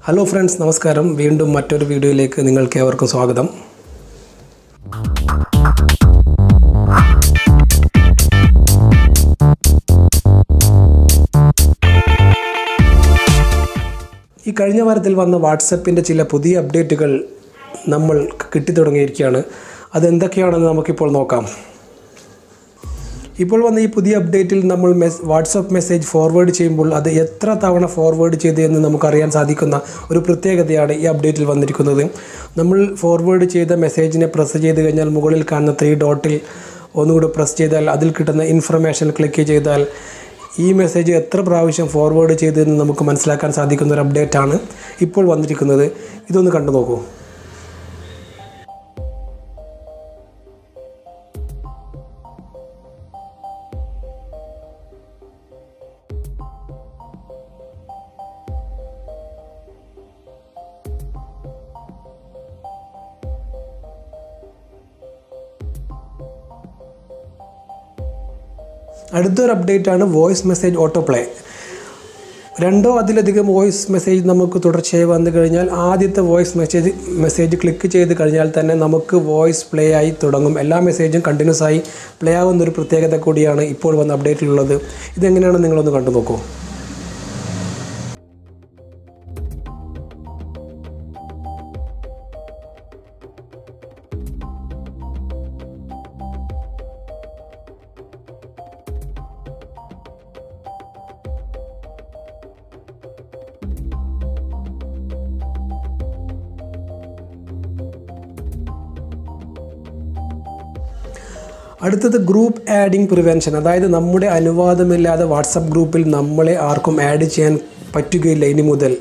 Hello friends, നമസ്കാരം. വീണ്ടും മറ്റൊരു വീഡിയോയിലേക്ക് നിങ്ങൾക്ക് ഏവർക്കും സ്വാഗതം. ഈ കഴിഞ്ഞ വാരത്തിൽ വന്ന വാട്സപ്പിൻ്റെ ചില പുതിയ അപ്ഡേറ്റുകൾ നമ്മൾ കിട്ടിത്തുടങ്ങിയിരിക്കുകയാണ്. അതെന്തൊക്കെയാണെന്ന് നമുക്കിപ്പോൾ നോക്കാം. ഇപ്പോൾ വന്ന ഈ പുതിയ അപ്ഡേറ്റിൽ നമ്മൾ വാട്സപ്പ് മെസ്സേജ് ഫോർവേഡ് ചെയ്യുമ്പോൾ അത് എത്ര തവണ ഫോർവേഡ് ചെയ്തു എന്ന് നമുക്കറിയാൻ സാധിക്കുന്ന ഒരു പ്രത്യേകതയാണ് ഈ അപ്ഡേറ്റിൽ വന്നിരിക്കുന്നത്. നമ്മൾ ഫോർവേഡ് ചെയ്ത മെസ്സേജിനെ പ്രസ് ചെയ്ത് കഴിഞ്ഞാൽ മുകളിൽ കാണുന്ന 3 ഡോട്ടിൽ ഒന്നുകൂടി പ്രസ് ചെയ്താൽ അതിൽ കിട്ടുന്ന ഇൻഫർമേഷൻ ക്ലിക്ക് ചെയ്താൽ ഈ മെസ്സേജ് എത്ര പ്രാവശ്യം ഫോർവേഡ് ചെയ്തതെന്ന് നമുക്ക് മനസ്സിലാക്കാൻ സാധിക്കുന്ന ഒരു അപ്ഡേറ്റാണ് ഇപ്പോൾ വന്നിരിക്കുന്നത്. ഇതൊന്ന് കണ്ടു നോക്കൂ. അടുത്തൊരു അപ്ഡേറ്റാണ് വോയിസ് മെസ്സേജ് ഓട്ടോപ്ലേ. 2 അതിലധികം വോയിസ് മെസ്സേജ് നമുക്ക് തുടർച്ചയായി വന്നു കഴിഞ്ഞാൽ ആദ്യത്തെ വോയിസ് മെസ്സേജ് ക്ലിക്ക് ചെയ്ത് കഴിഞ്ഞാൽ തന്നെ നമുക്ക് വോയിസ് പ്ലേ ആയി തുടങ്ങും. എല്ലാ മെസ്സേജും കണ്ടിന്യൂസ് ആയി പ്ലേ ആവുന്നൊരു പ്രത്യേകത കൂടിയാണ് ഇപ്പോൾ വന്ന അപ്ഡേറ്റിലുള്ളത്. ഇതെങ്ങനെയാണെന്ന് നിങ്ങളൊന്ന് കണ്ടു നോക്കൂ. അടുത്തത് ഗ്രൂപ്പ് ആഡിങ് പ്രിവെൻഷൻ. അതായത് നമ്മുടെ അനുവാദമില്ലാതെ വാട്സപ്പ് ഗ്രൂപ്പിൽ നമ്മളെ ആർക്കും ആഡ് ചെയ്യാൻ പറ്റുകയില്ല ഇനി മുതൽ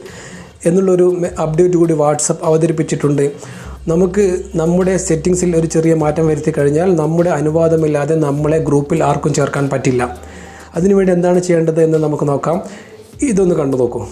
എന്നുള്ളൊരു അപ്ഡേറ്റ് കൂടി വാട്സപ്പ് അവതരിപ്പിച്ചിട്ടുണ്ട്. നമുക്ക് നമ്മുടെ സെറ്റിങ്സിൽ ഒരു ചെറിയ മാറ്റം വരുത്തി കഴിഞ്ഞാൽ നമ്മുടെ അനുവാദമില്ലാതെ നമ്മളെ ഗ്രൂപ്പിൽ ആർക്കും ചേർക്കാൻ പറ്റില്ല. അതിനുവേണ്ടി എന്താണ് ചെയ്യേണ്ടത് എന്ന് നമുക്ക് നോക്കാം. ഇതൊന്ന് കണ്ടു നോക്കൂ.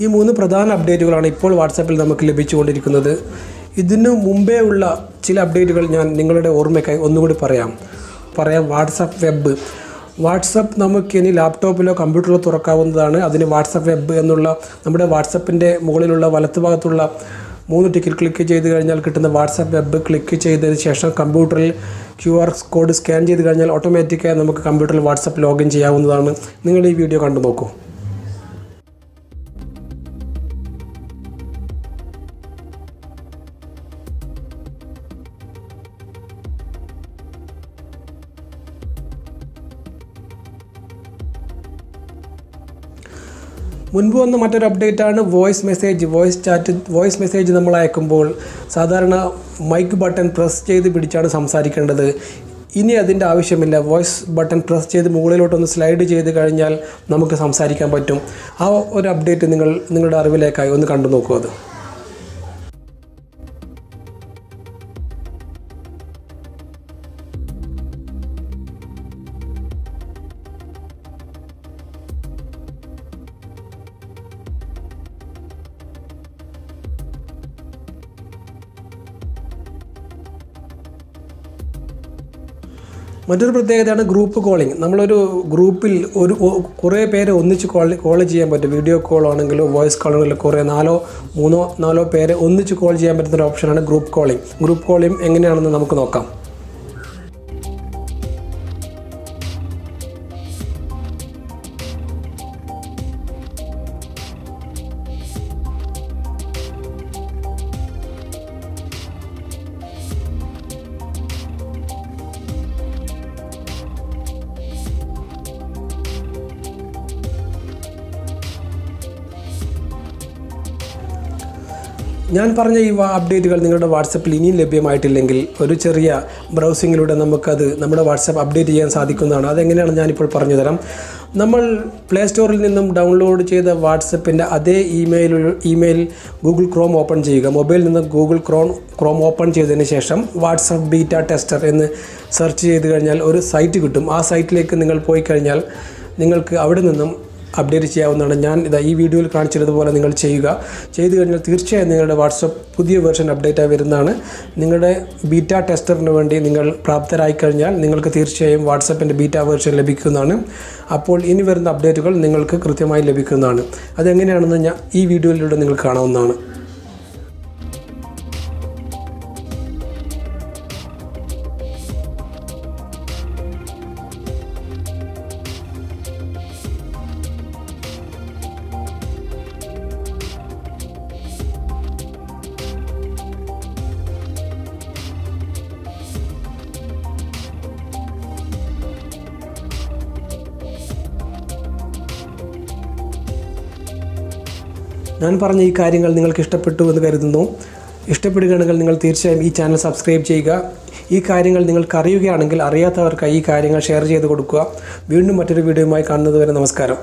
ഈ 3 പ്രധാന അപ്ഡേറ്റുകളാണ് ഇപ്പോൾ വാട്സാപ്പിൽ നമുക്ക് ലഭിച്ചുകൊണ്ടിരിക്കുന്നത്. ഇതിനു മുമ്പേ ഉള്ള ചില അപ്ഡേറ്റുകൾ ഞാൻ നിങ്ങളുടെ ഓർമ്മയ്ക്കായി ഒന്നുകൂടി പറയാം. വാട്സപ്പ് നമുക്കിനി ലാപ്ടോപ്പിലോ കമ്പ്യൂട്ടറിലോ തുറക്കാവുന്നതാണ്. അതിന് വാട്സപ്പ് വെബ് എന്നുള്ള നമ്മുടെ വാട്സപ്പിൻ്റെ മുകളിലുള്ള വലത്തുഭാഗത്തുള്ള 3 ടിക്കിൽ ക്ലിക്ക് ചെയ്ത് കഴിഞ്ഞാൽ കിട്ടുന്ന വാട്സപ്പ് വെബ് ക്ലിക്ക് ചെയ്തതിന് ശേഷം കമ്പ്യൂട്ടറിൽ QR കോഡ് സ്കാൻ ചെയ്ത് കഴിഞ്ഞാൽ ഓട്ടോമാറ്റിക്കായി നമുക്ക് കമ്പ്യൂട്ടറിൽ വാട്സപ്പ് ലോഗിൻ ചെയ്യാവുന്നതാണ്. നിങ്ങൾ ഈ വീഡിയോ കണ്ടു നോക്കൂ. മുൻപ് വന്ന മറ്റൊരു അപ്ഡേറ്റാണ് വോയിസ് മെസ്സേജ് നമ്മൾ അയക്കുമ്പോൾ സാധാരണ മൈക്ക് ബട്ടൺ പ്രസ് ചെയ്ത് പിടിച്ചാണ് സംസാരിക്കേണ്ടത്. ഇനി അതിൻ്റെ ആവശ്യമില്ല. വോയിസ് ബട്ടൺ പ്രസ് ചെയ്ത് മുകളിലോട്ടൊന്ന് സ്ലൈഡ് ചെയ്ത് കഴിഞ്ഞാൽ നമുക്ക് സംസാരിക്കാൻ പറ്റും. ആ ഒരു അപ്ഡേറ്റ് നിങ്ങളുടെ അറിവിലേക്കായി ഒന്ന് കണ്ടു നോക്കൂ. അത് മറ്റൊരു പ്രത്യേകതയാണ് ഗ്രൂപ്പ് കോളിംഗ്. നമ്മളൊരു ഗ്രൂപ്പിൽ കുറേ പേരെ ഒന്നിച്ച് കോൾ ചെയ്യാൻ പറ്റും. വീഡിയോ കോൾ ആണെങ്കിലോ വോയിസ് കോൾ ആണെങ്കിലോ കുറേ 3-4 പേരെ ഒന്നിച്ച് കോൾ ചെയ്യാൻ പറ്റുന്ന ഒരു ഓപ്ഷനാണ് ഗ്രൂപ്പ് കോളിംഗ്. ഗ്രൂപ്പ് കോളിംഗ് എങ്ങനെയാണെന്ന് നമുക്ക് നോക്കാം. ഞാൻ പറഞ്ഞ ഈ അപ്ഡേറ്റുകൾ നിങ്ങളുടെ വാട്സപ്പിൽ ഇനിയും ലഭ്യമായിട്ടില്ലെങ്കിൽ ഒരു ചെറിയ ബ്രൗസിങ്ങിലൂടെ നമുക്കത് നമ്മുടെ വാട്സപ്പ് അപ്ഡേറ്റ് ചെയ്യാൻ സാധിക്കുന്നതാണ്. അതെങ്ങനെയാണ് ഞാനിപ്പോൾ പറഞ്ഞു തരാം. നമ്മൾ പ്ലേ സ്റ്റോറിൽ നിന്നും ഡൗൺലോഡ് ചെയ്ത വാട്സപ്പിൻ്റെ അതേ ഇമെയിൽ ഗൂഗിൾ ക്രോം ഓപ്പൺ ചെയ്യുക. മൊബൈലിൽ നിന്ന് ഗൂഗിൾ ക്രോം ഓപ്പൺ ചെയ്തതിന് ശേഷം വാട്സപ്പ് ബീറ്റ ടെസ്റ്റർ എന്ന് സെർച്ച് ചെയ്ത് കഴിഞ്ഞാൽ ഒരു സൈറ്റ് കിട്ടും. ആ സൈറ്റിലേക്ക് നിങ്ങൾ പോയി കഴിഞ്ഞാൽ നിങ്ങൾക്ക് അവിടെ നിന്നും അപ്ഡേറ്റ് ചെയ്യാവുന്നതാണ്. ഞാൻ ഈ വീഡിയോയിൽ കാണിച്ചിരുന്നതുപോലെ നിങ്ങൾ ചെയ്തു കഴിഞ്ഞാൽ തീർച്ചയായും നിങ്ങളുടെ വാട്സപ്പ് പുതിയ വെർഷൻ അപ്ഡേറ്റായി വരുന്നതാണ്. നിങ്ങളുടെ ബീറ്റ ടെസ്റ്ററിന് വേണ്ടി നിങ്ങൾ പ്രാപ്തരായി കഴിഞ്ഞാൽ നിങ്ങൾക്ക് തീർച്ചയായും വാട്സപ്പിൻ്റെ ബീറ്റ വെർഷൻ ലഭിക്കുന്നതാണ്. അപ്പോൾ ഇനി വരുന്ന അപ്ഡേറ്റുകൾ നിങ്ങൾക്ക് കൃത്യമായി ലഭിക്കുന്നതാണ്. അതെങ്ങനെയാണെന്ന് ഈ വീഡിയോയിലൂടെ നിങ്ങൾ കാണാവുന്നതാണ്. ഞാൻ പറഞ്ഞ ഈ കാര്യങ്ങൾ നിങ്ങൾക്ക് ഇഷ്ടപ്പെട്ടു എന്ന് കരുതുന്നു. ഇഷ്ടപ്പെടുകയാണെങ്കിൽ നിങ്ങൾ തീർച്ചയായും ഈ ചാനൽ സബ്സ്ക്രൈബ് ചെയ്യുക. ഈ കാര്യങ്ങൾ നിങ്ങൾക്ക് അറിയുകയാണെങ്കിൽ അറിയാത്തവർക്കായി ഈ കാര്യങ്ങൾ ഷെയർ ചെയ്ത് കൊടുക്കുക. വീണ്ടും മറ്റൊരു വീഡിയോയുമായി കാണുന്നതുവരെ നമസ്കാരം.